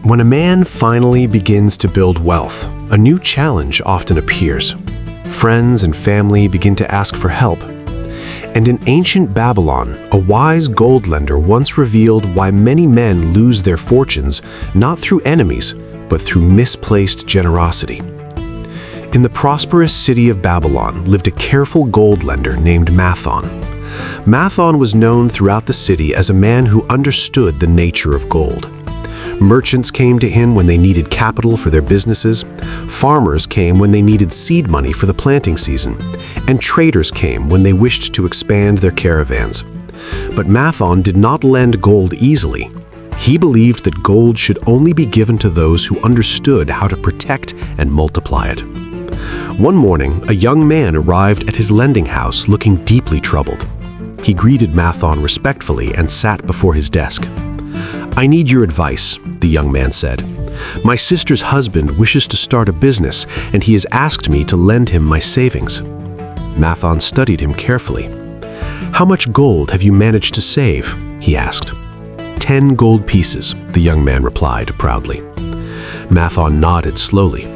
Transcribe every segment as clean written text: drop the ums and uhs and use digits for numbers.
When a man finally begins to build wealth, a new challenge often appears. Friends and family begin to ask for help. And in ancient Babylon, a wise gold lender once revealed why many men lose their fortunes not through enemies, but through misplaced generosity. In the prosperous city of Babylon lived a careful gold lender named Mathon. Mathon was known throughout the city as a man who understood the nature of gold. Merchants came to him when they needed capital for their businesses, farmers came when they needed seed money for the planting season, and traders came when they wished to expand their caravans. But Mathon did not lend gold easily. He believed that gold should only be given to those who understood how to protect and multiply it. One morning, a young man arrived at his lending house looking deeply troubled. He greeted Mathon respectfully and sat before his desk. "I need your advice," the young man said. "My sister's husband wishes to start a business, and he has asked me to lend him my savings." Mathon studied him carefully. "How much gold have you managed to save?" he asked. 10 gold pieces, the young man replied proudly. Mathon nodded slowly.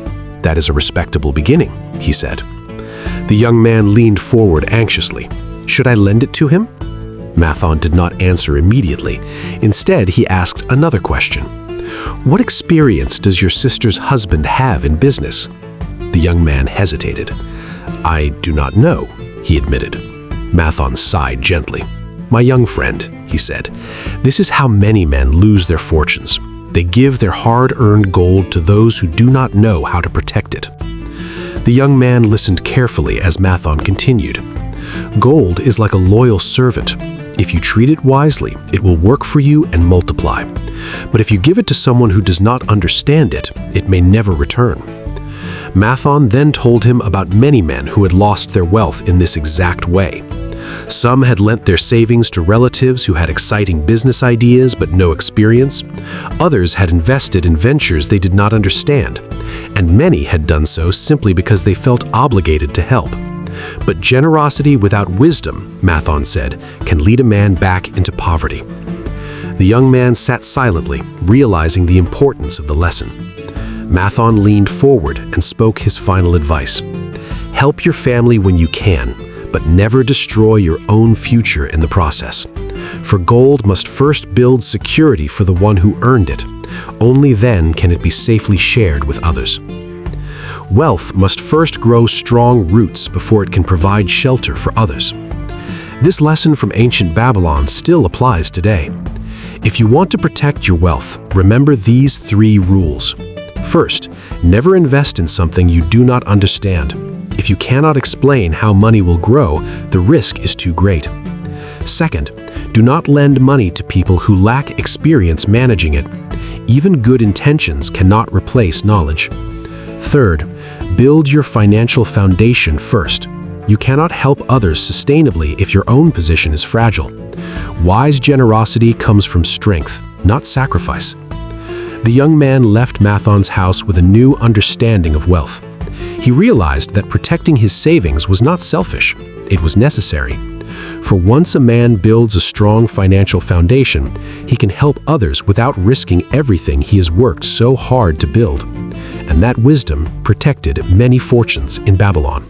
"That is a respectable beginning," he said. The young man leaned forward anxiously. "Should I lend it to him?" Mathon did not answer immediately. Instead, he asked another question. "What experience does your sister's husband have in business?" The young man hesitated. "I do not know," he admitted. Mathon sighed gently. "My young friend," he said, "this is how many men lose their fortunes. They give their hard-earned gold to those who do not know how to protect it." The young man listened carefully as Mathon continued. "Gold is like a loyal servant. If you treat it wisely, it will work for you and multiply. But if you give it to someone who does not understand it, it may never return." Mathon then told him about many men who had lost their wealth in this exact way. Some had lent their savings to relatives who had exciting business ideas but no experience. Others had invested in ventures they did not understand. And many had done so simply because they felt obligated to help. But generosity without wisdom, Mathon said, can lead a man back into poverty. The young man sat silently, realizing the importance of the lesson. Mathon leaned forward and spoke his final advice. "Help your family when you can, but never destroy your own future in the process. For gold must first build security for the one who earned it. Only then can it be safely shared with others. Wealth must first grow strong roots before it can provide shelter for others." This lesson from ancient Babylon still applies today. If you want to protect your wealth, remember these 3 rules. First, never invest in something you do not understand. If you cannot explain how money will grow, the risk is too great. Second, do not lend money to people who lack experience managing it. Even good intentions cannot replace knowledge. Third, build your financial foundation first. You cannot help others sustainably if your own position is fragile. Wise generosity comes from strength, not sacrifice. The young man left Mathon's house with a new understanding of wealth. He realized that protecting his savings was not selfish, it was necessary. For once a man builds a strong financial foundation, he can help others without risking everything he has worked so hard to build. And that wisdom protected many fortunes in Babylon.